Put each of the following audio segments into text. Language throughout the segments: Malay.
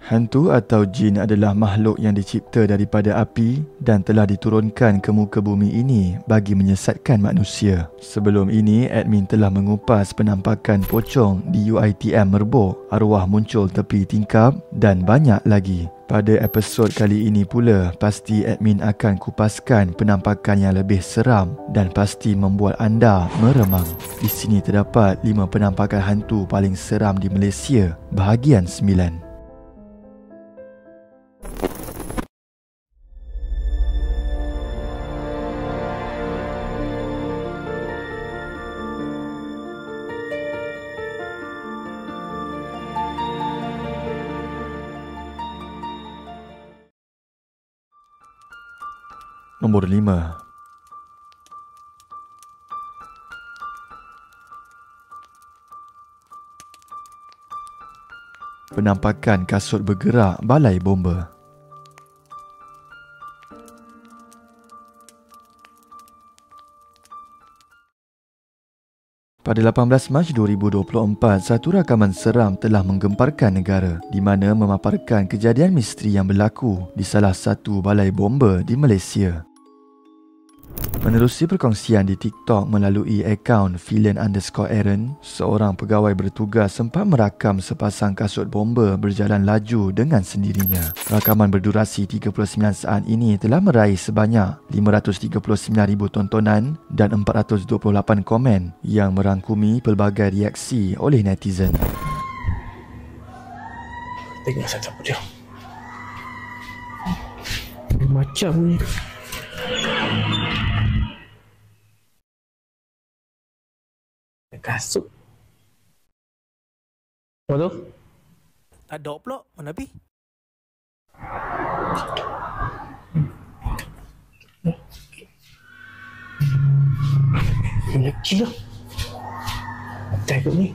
Hantu atau jin adalah makhluk yang dicipta daripada api dan telah diturunkan ke muka bumi ini bagi menyesatkan manusia. Sebelum ini, admin telah mengupas penampakan pocong di UiTM Merbok, arwah muncul tepi tingkap dan banyak lagi. Pada episod kali ini pula, pasti admin akan kupaskan penampakan yang lebih seram dan pasti membuat anda meremang. Di sini terdapat 5 penampakan hantu paling seram di Malaysia, bahagian 9. Nombor 5. Penampakan kasut bergerak balai bomba. Pada 18 Mac 2024, satu rakaman seram telah menggemparkan negara di mana memaparkan kejadian misteri yang berlaku di salah satu balai bomba di Malaysia. Menerusi perkongsian di TikTok melalui akaun villain_Aaron, seorang pegawai bertugas sempat merakam sepasang kasut bomba berjalan laju dengan sendirinya. Rakaman berdurasi 39 saat ini telah meraih sebanyak 539,000 tontonan dan 428 komen yang merangkumi pelbagai reaksi oleh netizen. Tengok siapa dia. Macam ni. Kasut. Apa tu? Tak ada pula. Mana pi? Ini gila. Macam kot ni.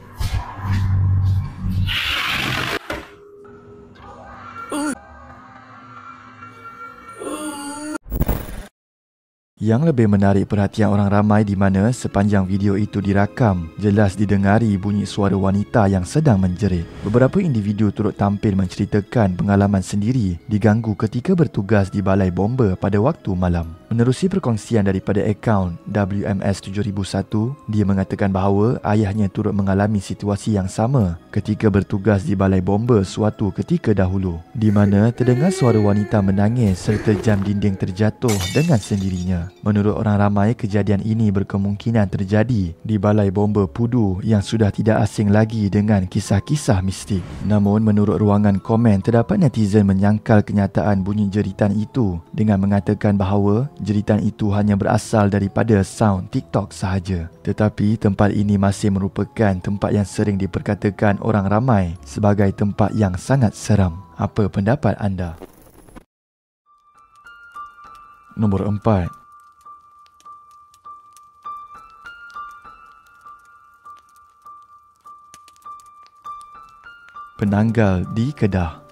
Yang lebih menarik perhatian orang ramai di mana sepanjang video itu dirakam, jelas didengari bunyi suara wanita yang sedang menjerit. Beberapa individu turut tampil menceritakan pengalaman sendiri diganggu ketika bertugas di balai bomba pada waktu malam. Menerusi perkongsian daripada akaun WMS7001, dia mengatakan bahawa ayahnya turut mengalami situasi yang sama ketika bertugas di balai bomba suatu ketika dahulu, di mana terdengar suara wanita menangis serta jam dinding terjatuh dengan sendirinya. Menurut orang ramai, kejadian ini berkemungkinan terjadi di balai bomba Pudu yang sudah tidak asing lagi dengan kisah-kisah mistik. Namun, menurut ruangan komen, terdapat netizen menyangkal kenyataan bunyi jeritan itu dengan mengatakan bahawa jeritan itu hanya berasal daripada sound TikTok sahaja. Tetapi, tempat ini masih merupakan tempat yang sering diperkatakan orang ramai sebagai tempat yang sangat seram. Apa pendapat anda? Nombor 4. Penanggal di Kedah.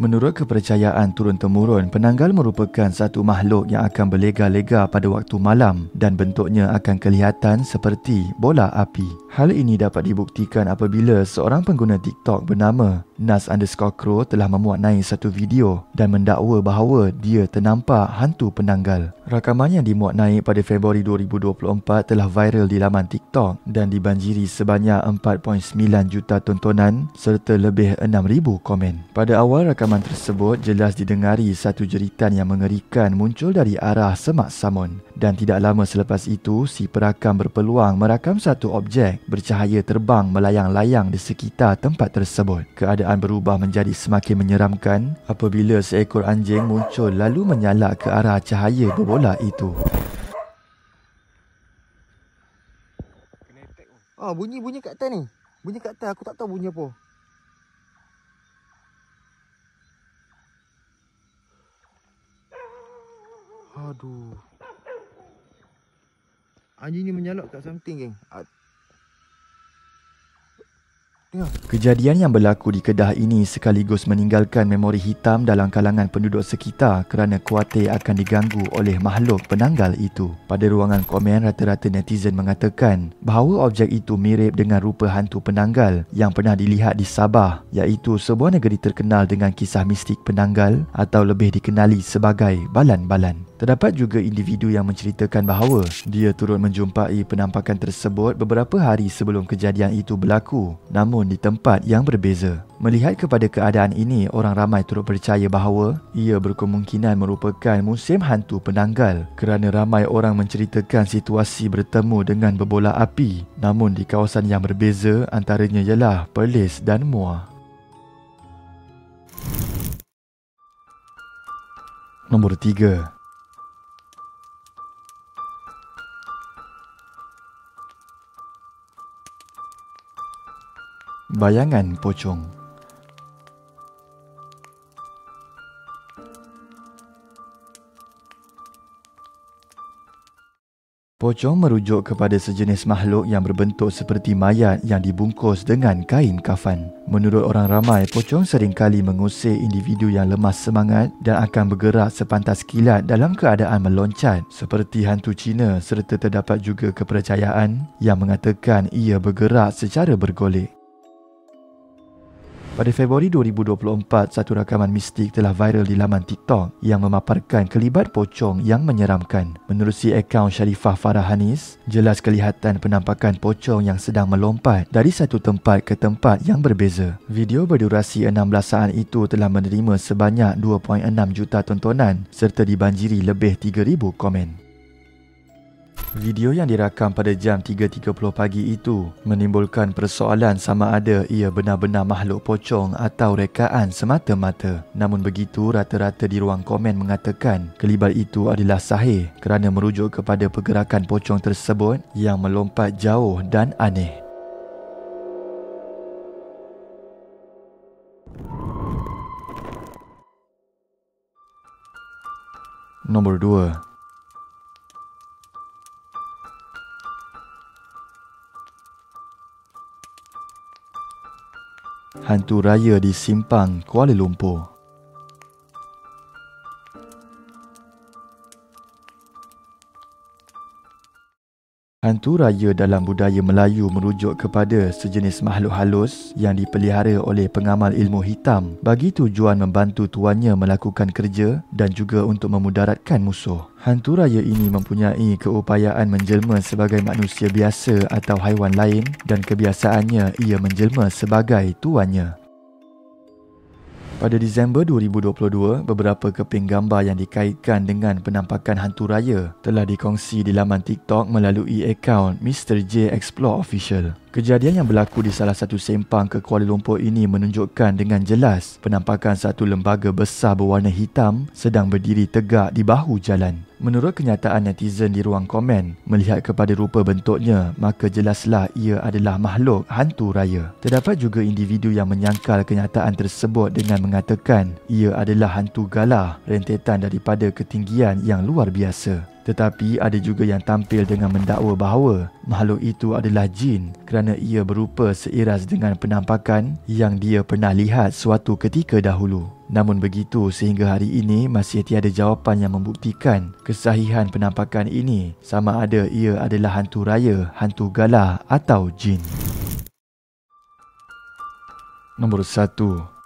Menurut kepercayaan turun-temurun, penanggal merupakan satu makhluk yang akan berlega-lega pada waktu malam dan bentuknya akan kelihatan seperti bola api. Hal ini dapat dibuktikan apabila seorang pengguna TikTok bernama Nas_Crow telah memuat naik satu video dan mendakwa bahawa dia ternampak hantu penanggal. Rakaman yang dimuat naik pada Februari 2024 telah viral di laman TikTok dan dibanjiri sebanyak 4.9 juta tontonan serta lebih 6,000 komen. Pada awal rakaman tersebut jelas didengari satu jeritan yang mengerikan muncul dari arah Semak Samun, dan tidak lama selepas itu si perakam berpeluang merakam satu objek bercahaya terbang melayang-layang di sekitar tempat tersebut. Keadaan berubah menjadi semakin menyeramkan apabila seekor anjing muncul lalu menyalak ke arah cahaya berbola itu. Bunyi kat atas ni. Bunyi kat atas, aku tak tahu bunyi apa. Aduh. Anjing ni menyalak kat something, geng. Kejadian yang berlaku di Kedah ini sekaligus meninggalkan memori hitam dalam kalangan penduduk sekitar kerana khuatir akan diganggu oleh makhluk penanggal itu. Pada ruangan komen, rata-rata netizen mengatakan bahawa objek itu mirip dengan rupa hantu penanggal yang pernah dilihat di Sabah, iaitu sebuah negeri terkenal dengan kisah mistik penanggal atau lebih dikenali sebagai balan-balan. Terdapat juga individu yang menceritakan bahawa dia turut menjumpai penampakan tersebut beberapa hari sebelum kejadian itu berlaku, namun di tempat yang berbeza. Melihat kepada keadaan ini, orang ramai turut percaya bahawa ia berkemungkinan merupakan musim hantu penanggal kerana ramai orang menceritakan situasi bertemu dengan berbola api, namun di kawasan yang berbeza, antaranya ialah Perlis dan Muar. Nombor 3. Bayangan pocong. Pocong merujuk kepada sejenis makhluk yang berbentuk seperti mayat yang dibungkus dengan kain kafan. Menurut orang ramai, pocong seringkali mengusir individu yang lemas semangat dan akan bergerak sepantas kilat dalam keadaan meloncat seperti hantu Cina, serta terdapat juga kepercayaan yang mengatakan ia bergerak secara bergolek. Pada Februari 2024, satu rakaman mistik telah viral di laman TikTok yang memaparkan kelibat pocong yang menyeramkan. Menerusi akaun Sharifah Farah Hanis, jelas kelihatan penampakan pocong yang sedang melompat dari satu tempat ke tempat yang berbeza. Video berdurasi 16 saat itu telah menerima sebanyak 2.6 juta tontonan serta dibanjiri lebih 3,000 komen. Video yang dirakam pada jam 3.30 pagi itu menimbulkan persoalan sama ada ia benar-benar makhluk pocong atau rekaan semata-mata. Namun begitu, rata-rata di ruang komen mengatakan kelibat itu adalah sahih kerana merujuk kepada pergerakan pocong tersebut yang melompat jauh dan aneh. Nombor 2. Hantu raya di Simpang, Kuala Lumpur. Hantu raya dalam budaya Melayu merujuk kepada sejenis makhluk halus yang dipelihara oleh pengamal ilmu hitam bagi tujuan membantu tuannya melakukan kerja dan juga untuk memudaratkan musuh. Hantu raya ini mempunyai keupayaan menjelma sebagai manusia biasa atau haiwan lain dan kebiasaannya ia menjelma sebagai tuannya. Pada Disember 2022, beberapa keping gambar yang dikaitkan dengan penampakan hantu raya telah dikongsi di laman TikTok melalui akaun Mr. J Explore Official. Kejadian yang berlaku di salah satu sempang ke Kuala Lumpur ini menunjukkan dengan jelas penampakan satu lembaga besar berwarna hitam sedang berdiri tegak di bahu jalan. Menurut kenyataan netizen di ruang komen, melihat kepada rupa bentuknya, maka jelaslah ia adalah makhluk hantu raya. Terdapat juga individu yang menyangkal kenyataan tersebut dengan mengatakan ia adalah hantu galah, rentetan daripada ketinggian yang luar biasa. Tetapi ada juga yang tampil dengan mendakwa bahawa makhluk itu adalah jin kerana ia berupa seiras dengan penampakan yang dia pernah lihat suatu ketika dahulu. Namun begitu, sehingga hari ini masih tiada jawapan yang membuktikan kesahihan penampakan ini sama ada ia adalah hantu raya, hantu galah atau jin. Nombor 1.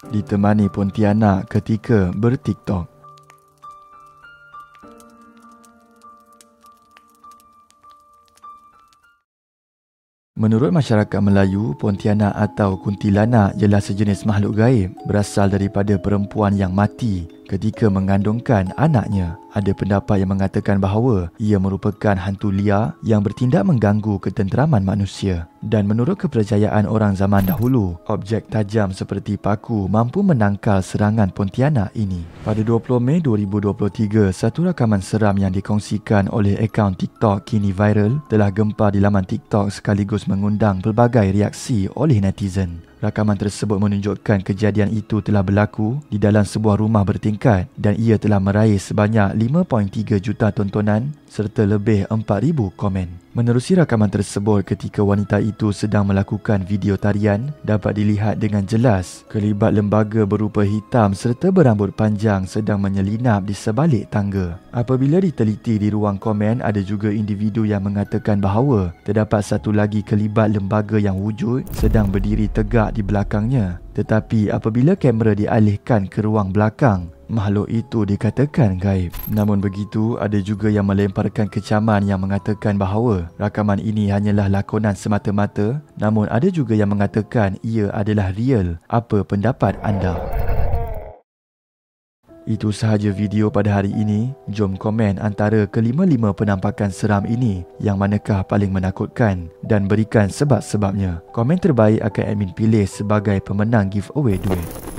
Ditemani Pontianak ketika ber-TikTok. Menurut masyarakat Melayu, Pontianak atau kuntilanak ialah sejenis makhluk gaib berasal daripada perempuan yang mati ketika mengandungkan anaknya. Ada pendapat yang mengatakan bahawa ia merupakan hantu liar yang bertindak mengganggu ketenteraman manusia. Dan menurut kepercayaan orang zaman dahulu, objek tajam seperti paku mampu menangkal serangan Pontianak ini. Pada 20 Mei 2023, satu rakaman seram yang dikongsikan oleh akaun TikTok kini viral telah gempar di laman TikTok sekaligus mengundang pelbagai reaksi oleh netizen. Rakaman tersebut menunjukkan kejadian itu telah berlaku di dalam sebuah rumah bertingkat dan ia telah meraih sebanyak 5.3 juta tontonan serta lebih 4,000 komen. Menerusi rakaman tersebut, ketika wanita itu sedang melakukan video tarian, dapat dilihat dengan jelas kelibat lembaga berupa hitam serta berambut panjang sedang menyelinap di sebalik tangga. Apabila diteliti di ruang komen, ada juga individu yang mengatakan bahawa terdapat satu lagi kelibat lembaga yang wujud sedang berdiri tegak di belakangnya. Tetapi apabila kamera dialihkan ke ruang belakang, makhluk itu dikatakan gaib. Namun begitu, ada juga yang melemparkan kecaman yang mengatakan bahawa rakaman ini hanyalah lakonan semata-mata. Namun ada juga yang mengatakan ia adalah real. Apa pendapat anda? Itu sahaja video pada hari ini. Jom komen antara kelima-lima penampakan seram ini yang manakah paling menakutkan dan berikan sebab-sebabnya. Komen terbaik akan admin pilih sebagai pemenang giveaway duit.